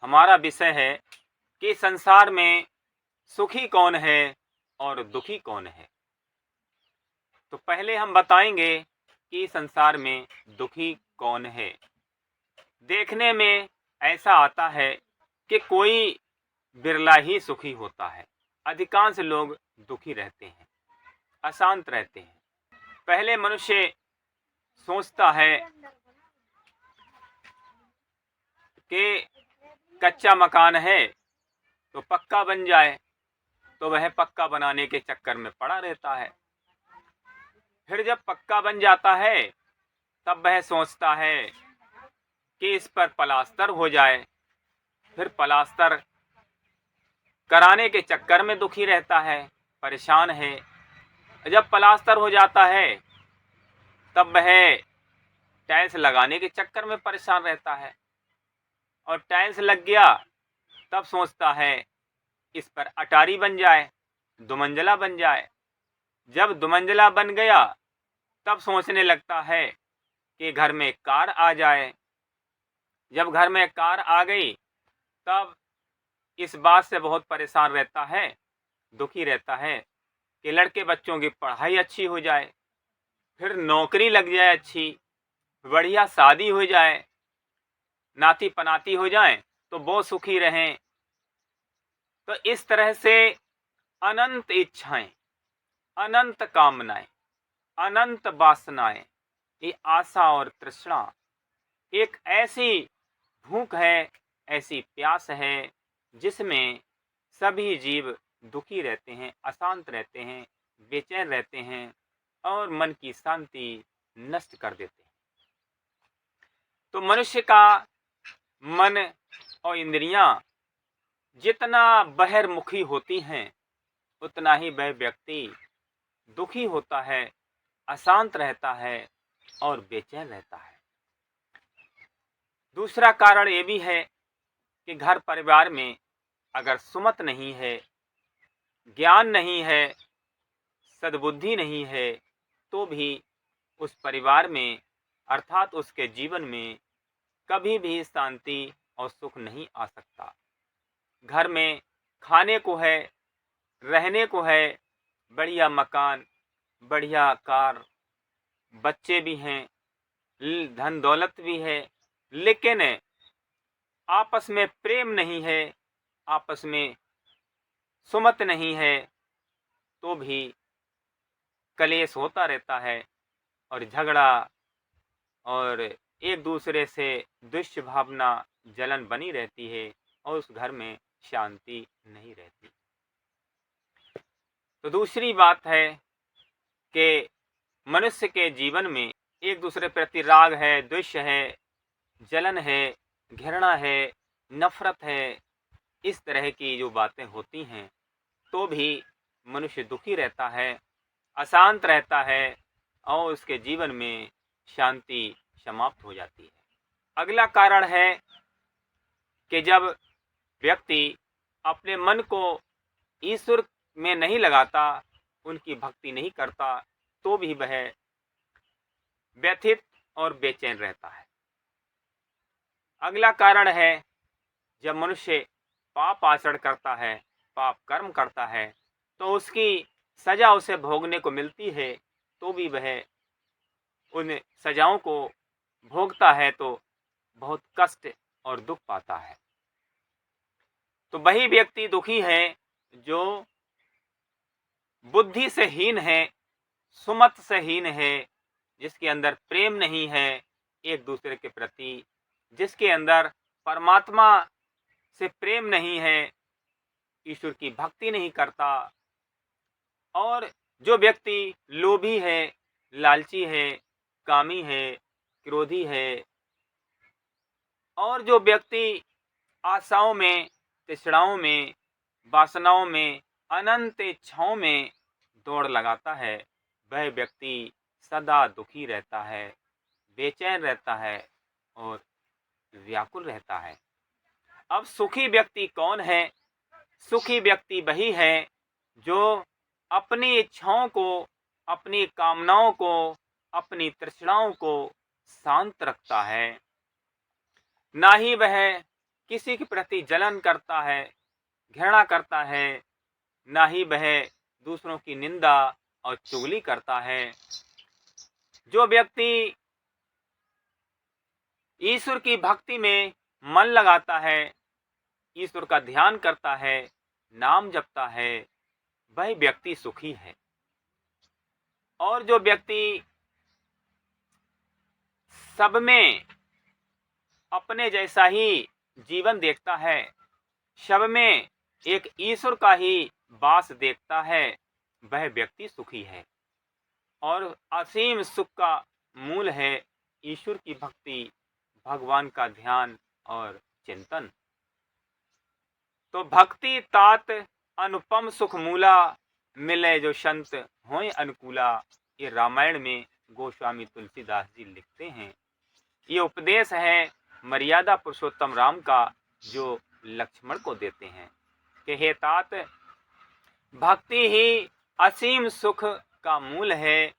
हमारा विषय है कि संसार में सुखी कौन है और दुखी कौन है। तो पहले हम बताएंगे कि संसार में दुखी कौन है। देखने में ऐसा आता है कि कोई बिरला ही सुखी होता है। अधिकांश लोग दुखी रहते हैं, अशांत रहते हैं। पहले मनुष्य सोचता है कि कच्चा मकान है तो पक्का बन जाए, तो वह पक्का बनाने के चक्कर में पड़ा रहता है। फिर जब पक्का बन जाता है तब वह सोचता है कि इस पर प्लास्टर हो जाए। फिर प्लास्टर कराने के चक्कर में दुखी रहता है, परेशान है। जब प्लास्टर हो जाता है तब वह टाइल्स लगाने के चक्कर में परेशान रहता है, और टाइल्स लग गया तब सोचता है इस पर अटारी बन जाए, दुमंजिला बन जाए। जब दुमंजिला बन गया तब सोचने लगता है कि घर में कार आ जाए। जब घर में कार आ गई तब इस बात से बहुत परेशान रहता है, दुखी रहता है कि लड़के बच्चों की पढ़ाई अच्छी हो जाए, फिर नौकरी लग जाए अच्छी, बढ़िया शादी हो जाए, नाती पनाती हो जाए तो बहुत सुखी रहें। तो इस तरह से अनंत इच्छाएं, अनंत कामनाएं, अनंत वासनाएं, ये आशा और तृष्णा एक ऐसी भूख है, ऐसी प्यास है जिसमें सभी जीव दुखी रहते हैं, अशांत रहते हैं, बेचैन रहते हैं और मन की शांति नष्ट कर देते हैं। तो मनुष्य का मन और इंद्रियां जितना बहिर्मुखी होती हैं उतना ही वह व्यक्ति दुखी होता है, अशांत रहता है और बेचैन रहता है। दूसरा कारण ये भी है कि घर परिवार में अगर सुमत नहीं है, ज्ञान नहीं है, सद्बुद्धि नहीं है, तो भी उस परिवार में अर्थात उसके जीवन में कभी भी शांति और सुख नहीं आ सकता। घर में खाने को है, रहने को है, बढ़िया मकान, बढ़िया कार, बच्चे भी हैं, धन दौलत भी है, लेकिन आपस में प्रेम नहीं है, आपस में सुमत नहीं है, तो भी कलेश होता रहता है और झगड़ा और एक दूसरे से दुष्ट भावना, जलन बनी रहती है और उस घर में शांति नहीं रहती। तो दूसरी बात है कि मनुष्य के जीवन में एक दूसरे प्रति राग है, द्वेष है, जलन है, घृणा है, नफरत है। इस तरह की जो बातें होती हैं तो भी मनुष्य दुखी रहता है, अशांत रहता है और उसके जीवन में शांति समाप्त हो जाती है। अगला कारण है कि जब व्यक्ति अपने मन को ईश्वर में नहीं लगाता, उनकी भक्ति नहीं करता, तो भी वह व्यथित और बेचैन रहता है। अगला कारण है जब मनुष्य पाप आचरण करता है, पाप कर्म करता है, तो उसकी सजा उसे भोगने को मिलती है, तो भी वह उन सजाओं को भोगता है तो बहुत कष्ट और दुख पाता है। तो वही व्यक्ति दुखी है जो बुद्धि से हीन है, सुमत से हीन है, जिसके अंदर प्रेम नहीं है एक दूसरे के प्रति, जिसके अंदर परमात्मा से प्रेम नहीं है, ईश्वर की भक्ति नहीं करता। और जो व्यक्ति लोभी है, लालची है, कामी है, क्रोधी है, और जो व्यक्ति आशाओं में, तृष्णाओं में, वासनाओं में, अनंत इच्छाओं में दौड़ लगाता है, वह व्यक्ति सदा दुखी रहता है, बेचैन रहता है और व्याकुल रहता है। अब सुखी व्यक्ति कौन है? सुखी व्यक्ति वही है जो अपनी इच्छाओं को, अपनी कामनाओं को, अपनी तृष्णाओं को शांत रखता है। ना ही वह किसी के प्रति जलन करता है, घृणा करता है, ना ही वह दूसरों की निंदा और चुगली करता है। जो व्यक्ति ईश्वर की भक्ति में मन लगाता है, ईश्वर का ध्यान करता है, नाम जपता है, वह व्यक्ति सुखी है। और जो व्यक्ति सब में अपने जैसा ही जीवन देखता है, सब में एक ईश्वर का ही वास देखता है, वह व्यक्ति सुखी है। और असीम सुख का मूल है ईश्वर की भक्ति, भगवान का ध्यान और चिंतन। तो भक्ति तात अनुपम सुख मूला, मिले जो संत होय अनुकूला। ये रामायण में गोस्वामी तुलसीदास जी लिखते हैं। ये उपदेश है मर्यादा पुरुषोत्तम राम का, जो लक्ष्मण को देते हैं कि हे तात, भक्ति ही असीम सुख का मूल है।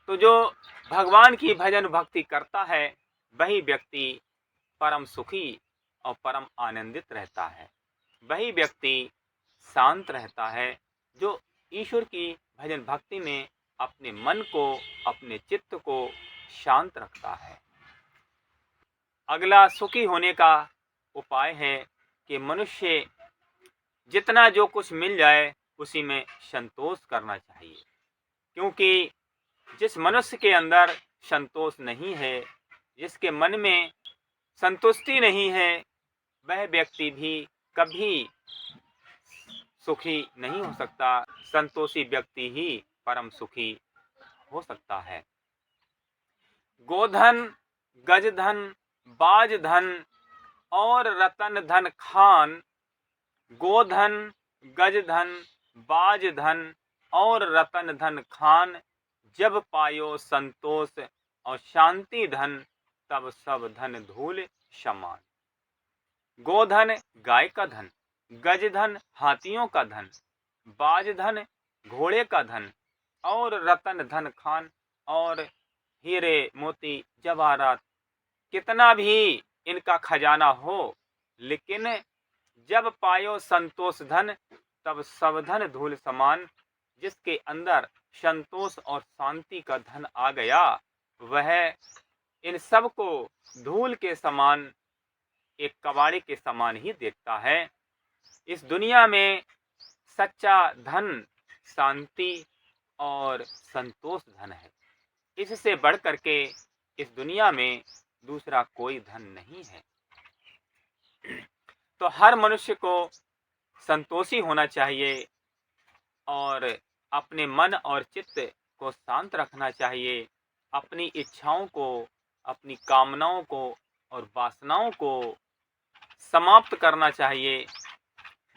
तो जो भगवान की भजन भक्ति करता है, वही व्यक्ति परम सुखी और परम आनंदित रहता है। वही व्यक्ति शांत रहता है, जो ईश्वर की भजन भक्ति में अपने मन को, अपने चित्त को शांत रखता है। अगला सुखी होने का उपाय है कि मनुष्य जितना जो कुछ मिल जाए उसी में संतोष करना चाहिए। क्योंकि जिस मनुष्य के अंदर संतोष नहीं है, जिसके मन में संतुष्टि नहीं है, वह व्यक्ति भी कभी सुखी नहीं हो सकता। संतोषी व्यक्ति ही परम सुखी हो सकता है। गोधन, गजधन, बाजधन और रतन धन खान। गोधन, गजधन, बाजधन और रतन धन खान, जब पायो संतोष और शांति धन, तब सब धन धूल समान। गोधन गाय का धन, गजधन हाथियों का धन, बाजधन घोड़े का धन और रतन धन खान। और हीरे मोती जवाहरात कितना भी इनका खजाना हो, लेकिन जब पायो संतोष धन, तब सब धन धूल समान। जिसके अंदर संतोष और शांति का धन आ गया, वह इन सब को धूल के समान, एक कबाड़ी के समान ही देखता है। इस दुनिया में सच्चा धन शांति और संतोष धन है। इससे बढ़ करके इस दुनिया में दूसरा कोई धन नहीं है। तो हर मनुष्य को संतोषी होना चाहिए और अपने मन और चित्त को शांत रखना चाहिए। अपनी इच्छाओं को, अपनी कामनाओं को और वासनाओं को समाप्त करना चाहिए।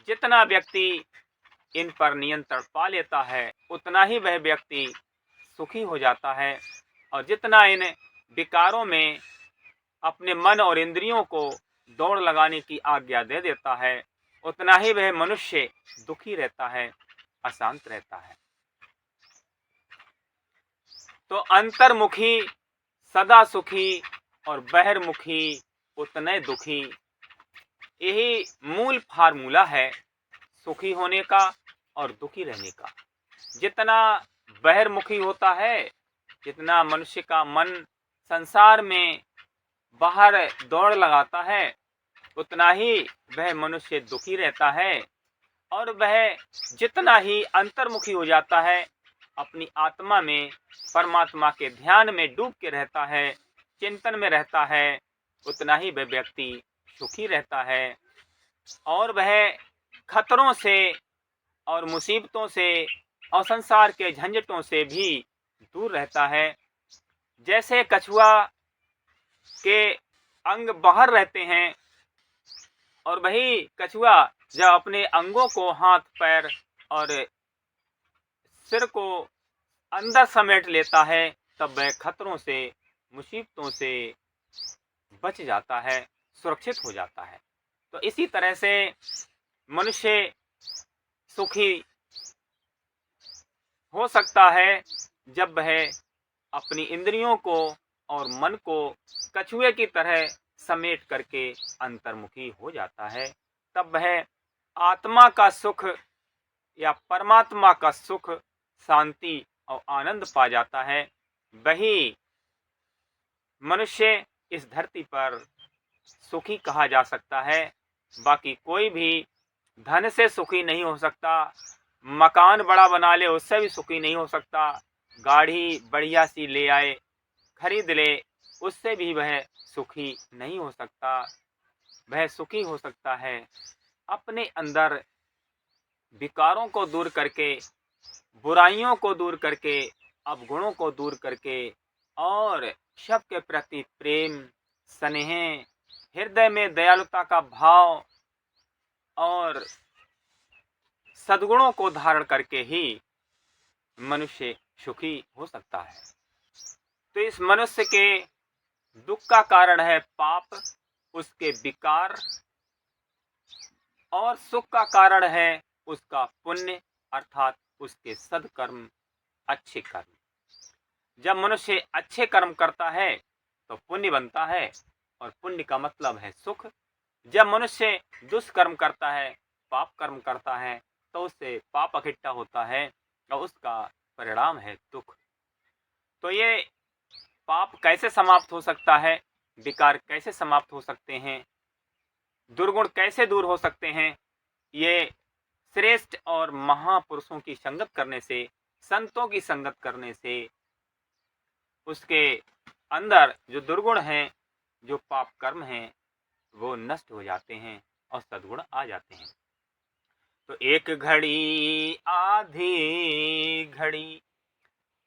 जितना व्यक्ति इन पर नियंत्रण पा लेता है, उतना ही वह व्यक्ति सुखी हो जाता है। और जितना इन विकारों में अपने मन और इंद्रियों को दौड़ लगाने की आज्ञा दे देता है, उतना ही वह मनुष्य दुखी रहता है, अशांत रहता है। तो अंतर्मुखी सदा सुखी और बहिर्मुखी उतने दुखी। यही मूल फार्मूला है सुखी होने का और दुखी रहने का। जितना बहिर्मुखी होता है, जितना मनुष्य का मन संसार में बाहर दौड़ लगाता है, उतना ही वह मनुष्य दुखी रहता है। और वह जितना ही अंतर्मुखी हो जाता है, अपनी आत्मा में परमात्मा के ध्यान में डूब के रहता है, चिंतन में रहता है, उतना ही वह व्यक्ति सुखी रहता है। और वह खतरों से और मुसीबतों से और संसार के झंझटों से भी दूर रहता है। जैसे कछुआ के अंग बाहर रहते हैं, और वही कछुआ जब अपने अंगों को, हाथ पैर और सिर को अंदर समेट लेता है, तब वह खतरों से, मुसीबतों से बच जाता है, सुरक्षित हो जाता है। तो इसी तरह से मनुष्य सुखी हो सकता है जब वह अपनी इंद्रियों को और मन को कछुए की तरह समेट करके अंतर्मुखी हो जाता है, तब वह आत्मा का सुख या परमात्मा का सुख, शांति और आनंद पा जाता है। वही मनुष्य इस धरती पर सुखी कहा जा सकता है। बाकी कोई भी धन से सुखी नहीं हो सकता, मकान बड़ा बना ले उससे भी सुखी नहीं हो सकता, गाड़ी बढ़िया सी ले आए खरीद ले उससे भी वह सुखी नहीं हो सकता। वह सुखी हो सकता है अपने अंदर विकारों को दूर करके, बुराइयों को दूर करके, अवगुणों को दूर करके और सबके प्रति प्रेम, स्नेह, हृदय में दयालुता का भाव और सद्गुणों को धारण करके ही मनुष्य सुखी हो सकता है। तो इस मनुष्य के दुख का कारण है पाप, उसके विकार, और सुख का कारण है उसका पुण्य अर्थात उसके सद्कर्म, अच्छे कर्म। जब मनुष्य अच्छे कर्म करता है तो पुण्य बनता है, और पुण्य का मतलब है सुख। जब मनुष्य दुष्कर्म करता है, पाप कर्म करता है, तो उससे पाप इकट्ठा होता है और उसका परिणाम है दुख। तो ये पाप कैसे समाप्त हो सकता है, विकार कैसे समाप्त हो सकते हैं, दुर्गुण कैसे दूर हो सकते हैं, ये श्रेष्ठ और महापुरुषों की संगत करने से, संतों की संगत करने से उसके अंदर जो दुर्गुण हैं, जो पाप कर्म हैं, वो नष्ट हो जाते हैं और सद्गुण आ जाते हैं। तो एक घड़ी आधी घड़ी,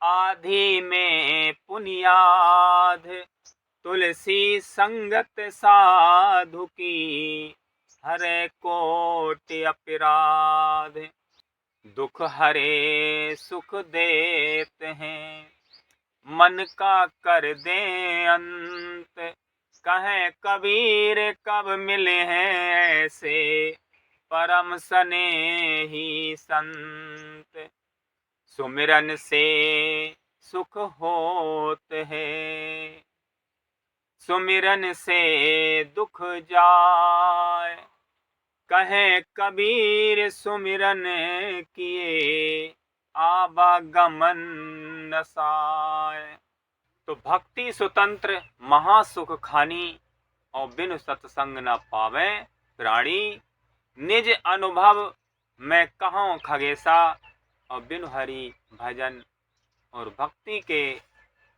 आधी में पुनियाद, तुलसी संगत साधु की, हरे कोटि अपराध। दुख हरे सुख देते हैं, मन का कर दे अंत। कहें कबीर कब मिले हैं ऐसे, परम स्नेही संत। सुमिरन से सुख होत है, सुमिरन से दुख जाए। कहें कबीर सुमिरन किए, आवागमन नसाए। तो भक्ति स्वतंत्र महासुख खानी, और बिनु सत्संग न पावे प्राणी। निज अनुभव में कहूँ खगेसा, और बिनु हरि भजन और भक्ति के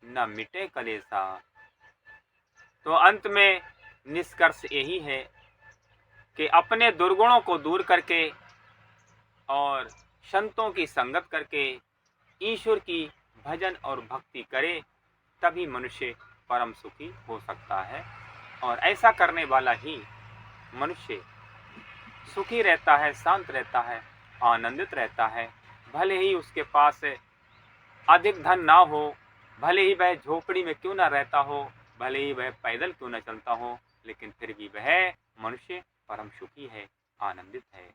न मिटे कलेसा। तो अंत में निष्कर्ष यही है कि अपने दुर्गुणों को दूर करके और संतों की संगत करके ईश्वर की भजन और भक्ति करे, तभी मनुष्य परम सुखी हो सकता है। और ऐसा करने वाला ही मनुष्य सुखी रहता है, शांत रहता है, आनंदित रहता है। भले ही उसके पास अधिक धन ना हो, भले ही वह झोपड़ी में क्यों ना रहता हो, भले ही वह पैदल क्यों न चलता हो, लेकिन फिर भी वह मनुष्य परम सुखी है, आनंदित है।